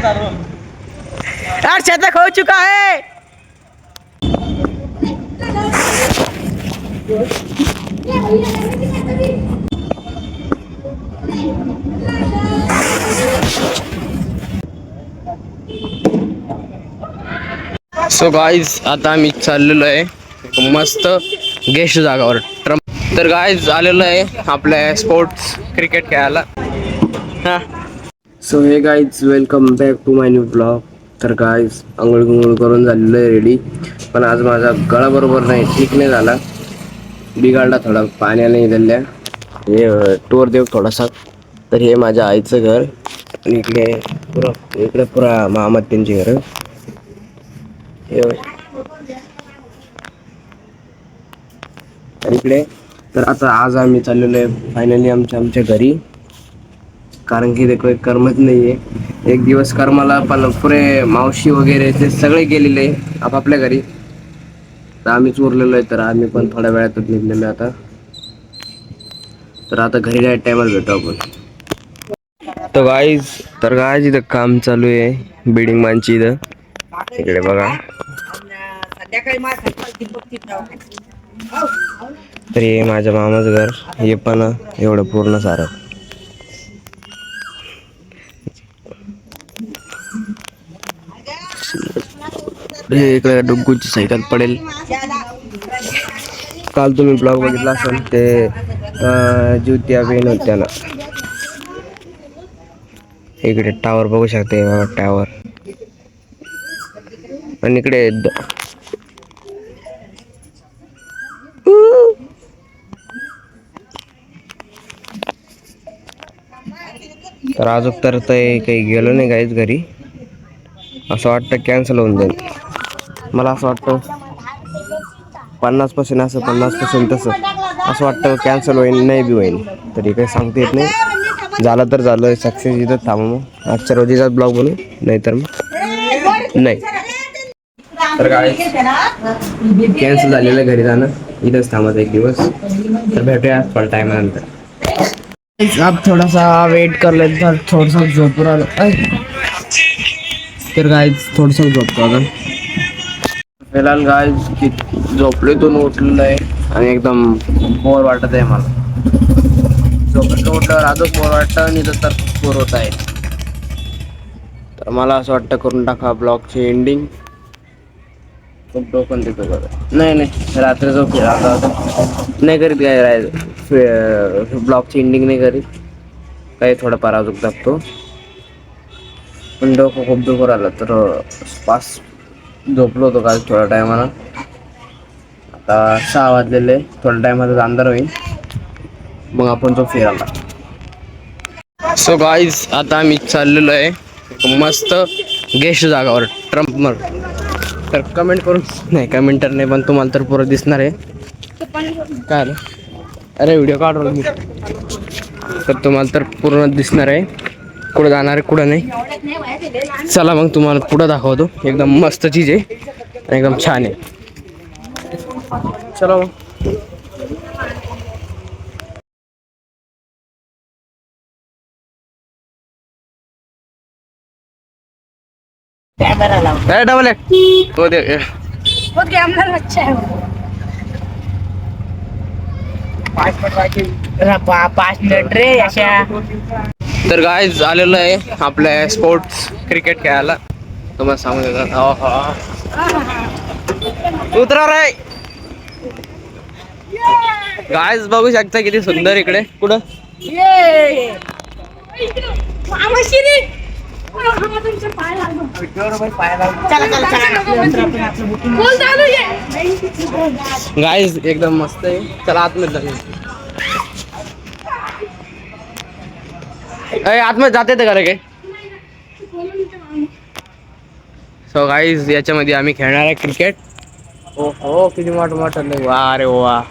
यार चेतक हो चुका है। सो गाइज आता आम्ही चाललेलो आहे मस्त गेस्ट जागावर ट्रम्प. तर गाइज आलेलो आहे आपल्या स्पोर्ट्स क्रिकेट खेळायला. हा सो हे guys welcome back to my new blog. तर गाइज आंघोळ गुंघोळ करून झालेलं आहे रेडी, पण आज माझा गळा बरोबर नाही, ठीक नाही झाला, बिघाडला थोडा पाण्याने दिल्या. हे टूर देऊ थोडासा. तर हे माझ्या आईचं घर आणि इकडे पुरा मामा त्यांची घर. इकडे तर आता आज आम्ही चाललेलो आहे फायनली आमच्या घरी, कारण की ते काही कर्मच नाहीये. एक दिवस कर्माला पण पुरे मावशी वगैरे ते सगळे गेलेले आपापल्या घरी, तर आम्हीच उरलेलो आहे. तर आम्ही पण थोड्या वेळातच निघलेलो आता. तर आता घरी जायच्या टायमाला भेटू आपण. तर गाईज इथं काम चालू आहे बिल्डिंग मानची इथं. इकडे बघा. तर हे माझ्या मामाचं घर, हे पण एवढं पूर्ण सारं. इकडे डुग्गूची सायकल पडेल. काल तुम्ही ब्लॉग बघितला असेल ते ज्योती अभियान होत्या ना. इकडे टावर बघू शकते टावर. आणि इकडे तर अजून तर ते काही गेलो नाही गाईच घरी. असं वाटतं कॅन्सल होऊन जाईल. मला असं वाटतं 50% असं 50% तसं असं वाटतं कॅन्सल होईल, नाही बी होईल. तरी काही सांगता येत नाही. झालं तर झालं, सक्सेस इथं थांबू. आजच्या रोजीचाच ब्लॉग बनवू, नाहीतर मग नाही. तर काय कॅन्सल झालेलं घरी जाणं, इथंच थांबत एक दिवस. तर भेटूया थोड्या टायमानंतर. आप थोडासा वेट कर ले तर थोडंसं झोप राहिलं. तर गाईज थोडंसं झोपतो आता. फिलहाल गाईज की झोपलेतून उठलेलं आहे आणि एकदम बोर वाटत आहे मला. झोपेतून उठल्यावर आजच बोर वाटतं आणि तर बोर होत आहे. तर मला असं वाटतं करून टाका ब्लॉगची एंडिंग. खूप डोकं देतो बरं. नाही रात्री जो खेळायचा नाही करीत, काय राहायचं ब्लॉगची एंडिंग नाही करीत, काही थोडंफार अजून दाखतो. पण डोकं खूप दुखू राहिलं. तर पास झोपलो होतो काल थोड्या टायमाला. आता 6 वाजलेले, थोड्या टायमातच अंधार होईल, मग आपण जो फिरायला. सो गाईज आता आम्ही चाललेलो आहे मस्त गेस्ट जागावर ट्रम्प. तर कमेंट करून नाही, कमेंटर नाही, पण तुम्हाला तर पुरं दिसणार आहे. काय आलं? अरे व्हिडिओ काढू मी. तर तुम्हाला तर पूर्ण दिसणार आहे कुठं जाणार आहे कुठं नाही. चला मग तुम्हाला पुढं दाखवतो. एकदम मस्त चीज आहे, एकदम छान आहे. चला मग. डबल हो दे. बहुत कैमरा अच्छा है वो। 5 मिनिट रे अशा. तर गाईज आलेलो आहे आपल्या स्पोर्ट्स क्रिकेट खेळायला. तुम्हाला सांगू देतात उतरा रे. गाईज बघू शकता किती सुंदर इकडे. कुठं गाईज एकदम मस्त आहे. चला आतमध्ये जाऊया. आतमध्ये जाते ते काय. सो गाईज याच्यामध्ये आम्ही खेळणार आहे क्रिकेट. हो किती मोठं वा रे वा.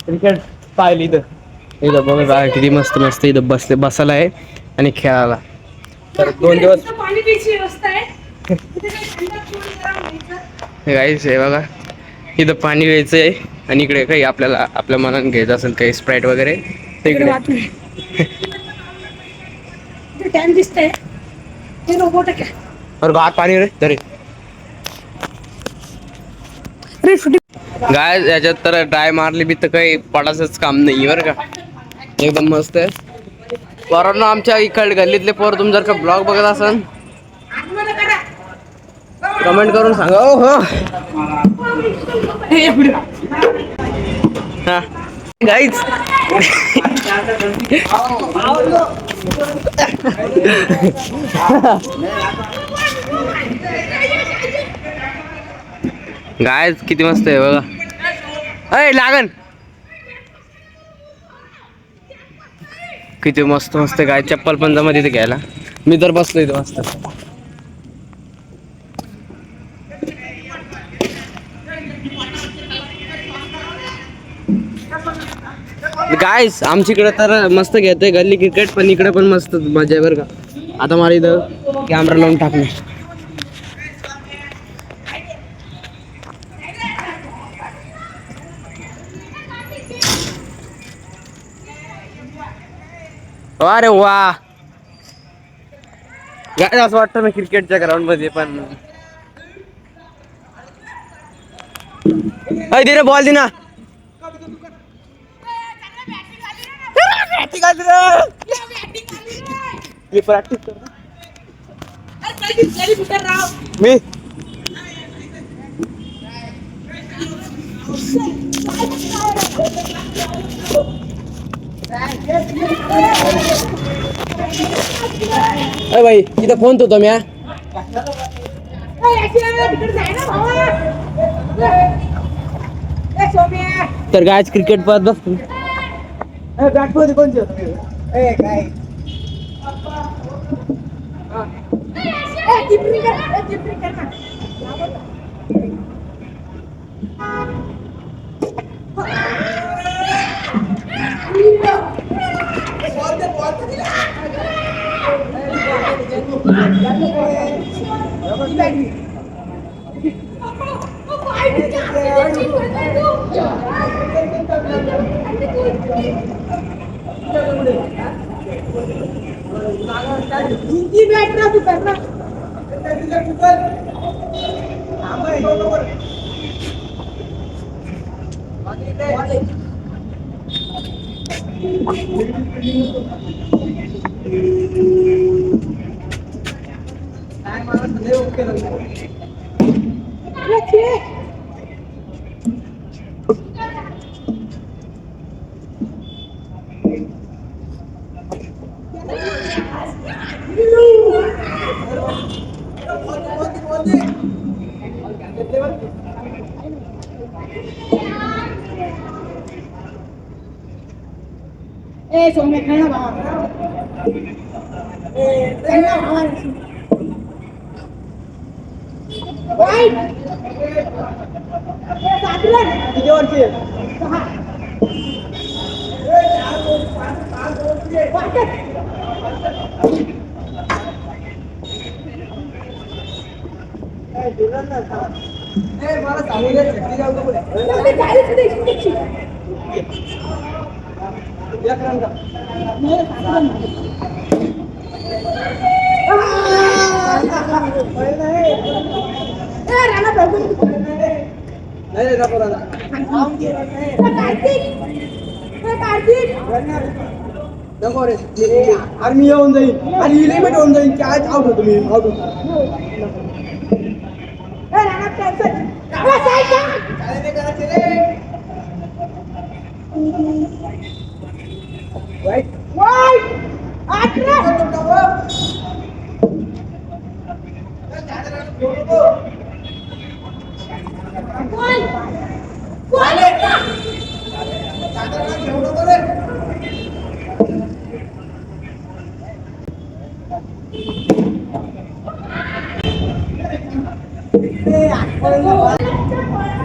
क्रिकेट पाहिली इथं बघा किती मस्त मस्त इथं बसायला आहे आणि खेळायला. तर 2 दिवस पाणी प्यायची व्यवस्था आहे गाईस. हे बघा इथं पाणी प्यायचं आहे आणि इकडे काही आपल्याला आपल्या मनाने घ्यायचं असेल काही स्प्राईट वगैरे तिकडे. टाइम दिसतंय ते रोबोट आहे और गात पाणी रे तरी गाय याच्यात तर ड्राय मारली बी तर काही पडायचंच काम नाही बरं का. एकदम मस्त आहे. पोरांनो आमच्या इकड गल्लीतले पोर तुम्ही जर का ब्लॉग बघत असाल कमेंट करून सांगा. ओ हो हा गाईज गायज किती मस्त आहे बघा. अय लागन किती मस्त मस्त गाय. चप्पल पण जमा तिथे घ्यायला. मी तर बसलो इथे मस्त. गायस आमच्याकडे तर मस्त घेतोय गल्ली क्रिकेट पण इकडे पण मस्त मजा आहे बरं का. आता मला इथं कॅमेरा लावून टाकणे. अरे वा गाय असं वाटतं ना क्रिकेटच्या ग्राउंड मध्ये पण. दे रे बॉल दे ना. प्रॅक्टिस कर मी भाई इथं फोन तो मी तर गायच क्रिकेट पाहत बसतो. बॅट कोणते काय सोम्या खेळ ना भावा. किती वर्षी मला मी येऊन जाईल आणि लिमिट होऊन जाईल की आज आउट होतो मी आउट होतो.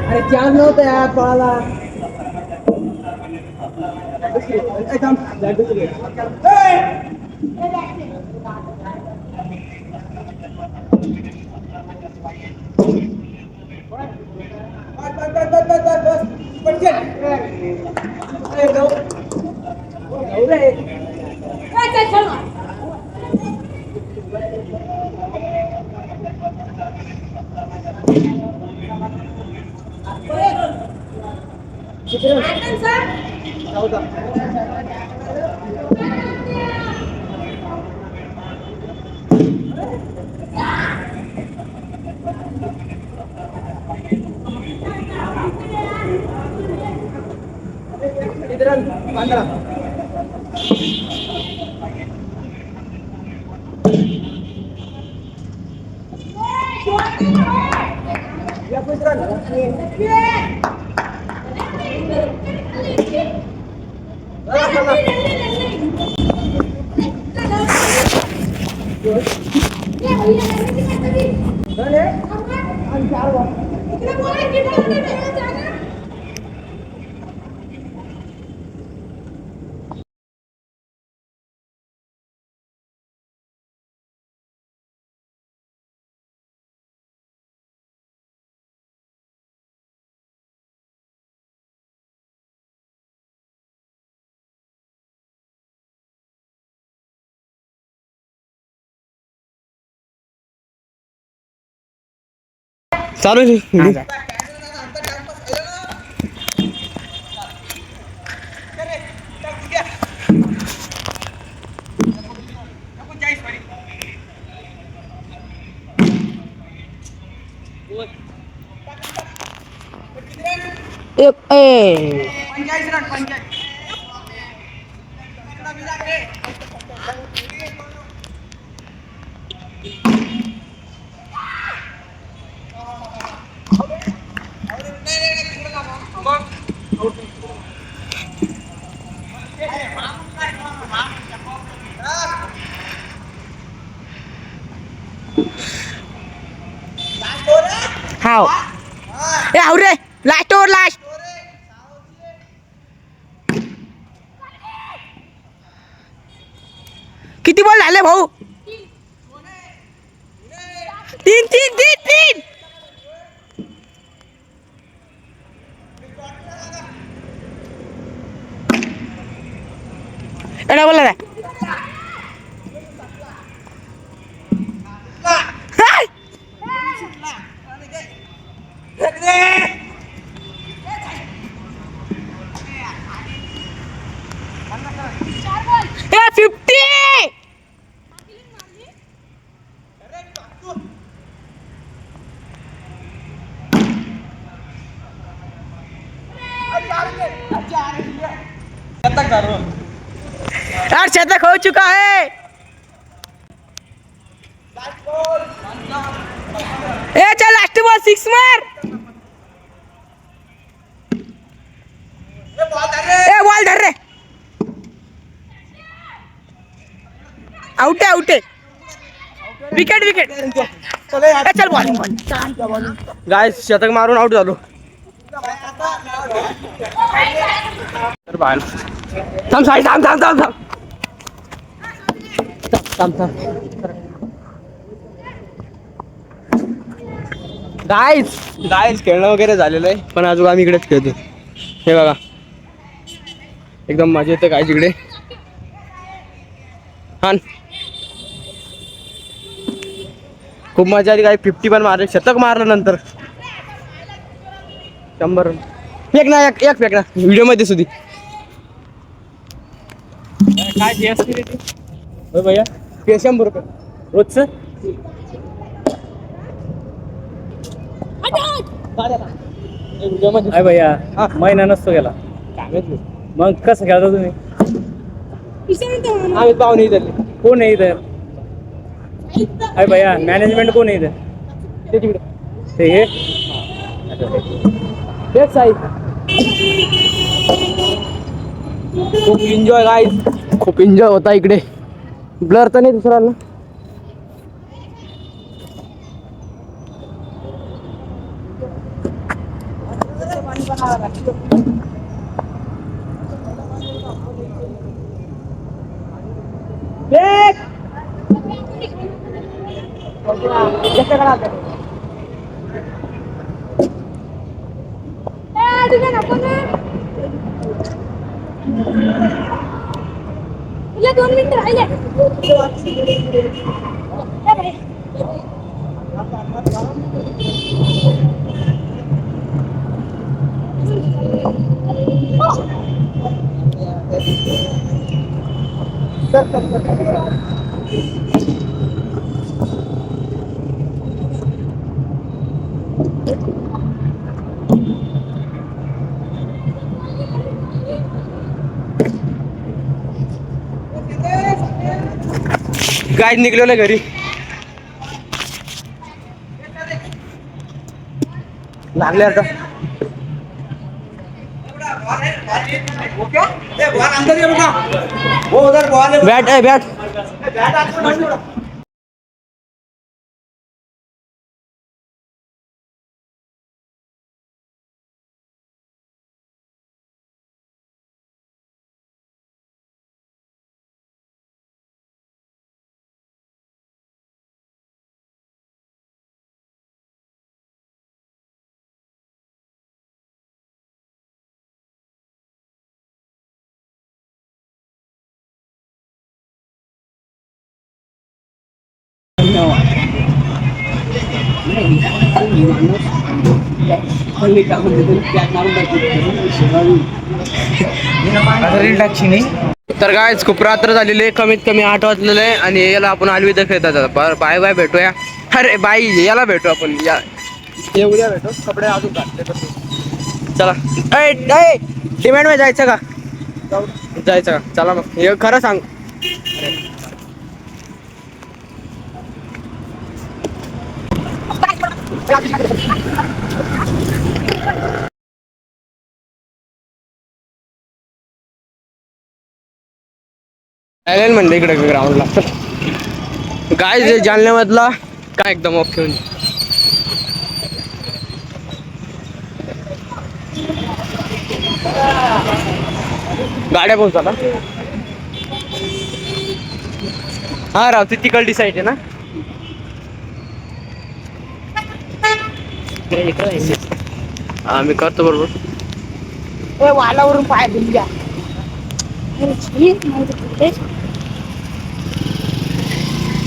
अरे चार नव्हतं यार पळाला. चालू आहे. हाव ए आव रे लास्ट ओव्हर लास्ट. किती बॉल झाले भाऊ? तीन तीन तीन तीन. एवढा बोलला रे. ए 50. यार शतक हो चुका है. ए चल लास्ट बॉल 6 मार. ए बॉल धर रे. आउट है आउट है. Wicket wicket. चल बॉल. गाइस शतक मारून आउट झालो. तर बाहेर थांब साई थांब थांब थांब थांब थांब. गाइस गाइस खेळणं वगैरे झालेलं आहे पण अजून आम्ही इकडेच खेळतो. हे बघा एकदम मजा येते काय तिकडे. हा खूप मजा आली. काय 50 पण मारले. शतक मारलं नंतर 100 फेक ना. एक फेक ना व्हिडिओ मध्ये सुधी. काय जी असते रे ती भैया? 100 रुपये रोजचं. अरे भैया महिना नसतो गेला मग कसं खेळता तुम्ही? आम्ही पाहुणे इथले. कोण आहे इथं? अरे भैया मॅनेजमेंट कोण आहे इथं? ते तिकडे ते हे तेच आहे. खूप एन्जॉय गाईस. खूप एन्जॉय होता इकडे. ब्लर तर नाही दुसरा ना. तुला 2 मिनिटं राहिले. गाय निघलेलं घरी लागले आता बॅट आहे बॅट तर काय खूप रात्र झालेली आहे कमीत कमी 8 वाजलेलं आहे आणि याला आपण अलविदा खेळतात बाय बाय भेटूया अरे बाई याला भेटू आपण या हे उद्या भेटू कपडे अजून घातले तर चला डिमांड मध्ये जायचं का जायचं का चला मग हे खरं सांग म्हणलं इकडे ग्राउंडला काय जे जालन्यामधला काय एकदम ओके म्हणजे गाड्या पोहोचला हा राव ती तिकडली साईड आहे ना हा मी करतो बरोबर वालावरून पाय धुवून घ्या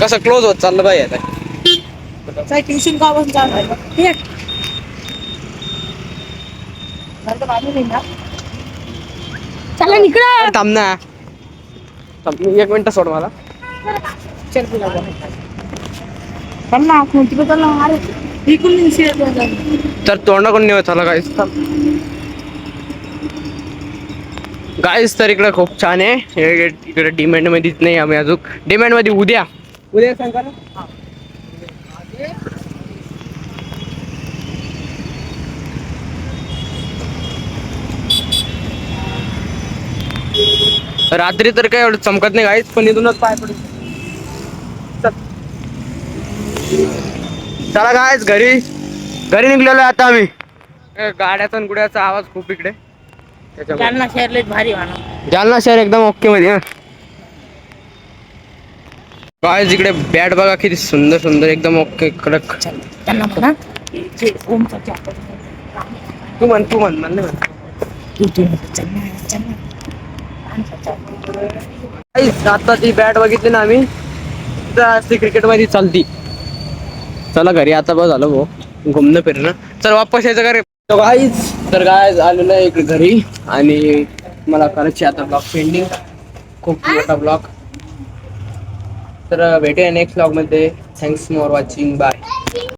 कसं क्लोज होत चाललं बाई आता ट्युशन का बस चला निकडा थांब ना एक मिनिट सोड मला तर तोंडाकडून निवत झाला गाईस गाईस तर इकडे खूप छान आहे इकडे डिमांड मध्येच नाही आम्ही अजून डिमांड मध्ये उद्या सांगा ना रात्री तर काय एवढं चमकत नाही गाईस पण इथूनच पाय पडून चला गाईस घरी निघलेलो आता आम्ही गाड्याचा आणि गुड्याचा आवाज खूप इकडे जालना शहर लय भारी वाटतं जालना शहर एकदम ओके मध्ये गाईस इकडे बॅट बघा किती सुंदर सुंदर एकदम ओके कडक त्यांना म्हणा जे ओमचा तू म्हण म्हणले आता ती बॅट बघितली ना आम्ही क्रिकेट मध्ये चालती चला घरी आता बस झालं भाऊ घुमणं फिरणं चल वापस यायचं का रे तर गाईज आलेलं आहे इकडे घरी आणि मला करायची आता ब्लॉग पेंडिंग खूप मोठा ब्लॉग तर भेटूया नेक्स्ट ब्लॉग मध्ये थँक्स फॉर वॉचिंग बाय